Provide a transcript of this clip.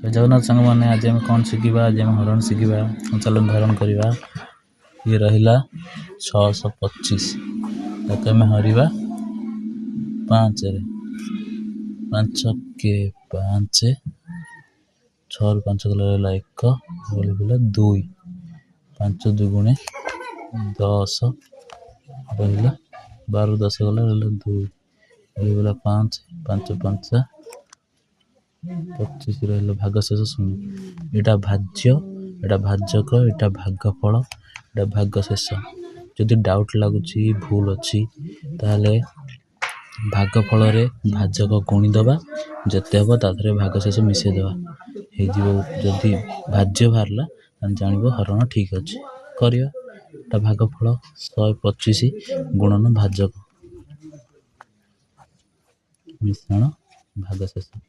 जगन्नाथ सांग मैंने आज आम कौन शिखा आज आम हरण शिखा चलन हरण करवा ये रहा 625 ताकि आम हरवा 5 रे 5 के 5 6 ରୁ 5 ଗଲା ରହିଲା 1 ରହିଲା 2 5 ଦୁଗୁଣେ 10 ରହିଲା 12 10 ଗଲା ରହିଲା 2 ରହିଲା 5 5 5 25 ରହିଲା ଭାଗ ଶେଷ ଶୂନ୍ୟ ଏଟା ଭାଜ୍ୟ ଏଟା ଭାଜକ ଏଟା ଭାଗଫଳ ଏଟା ଭାଗ ଶେଷ ଯଦି ଡାଉଟ୍ ଲାଗୁଛି ଭୁଲ ଅଛି ତାହେଲେ ଭାଗଫଳରେ ଭାଜକ ଗୁଣି ଦେବା ଯେତେ ହେବ ତା ଦେହରେ ଭାଗ ଶେଷ ମିଶାଇ ଦେବା ହେଇଯିବ ଯଦି ଭାଜ୍ୟ ବାହାରିଲା ତାହେଲେ ଜାଣିବ ହରଣ ଠିକ୍ ଅଛି କରିବା ଏଟା ଭାଗଫଳ 125 ଗୁଣନ ଭାଜକ ମିଶ୍ରଣ ଭାଗ ଶେଷ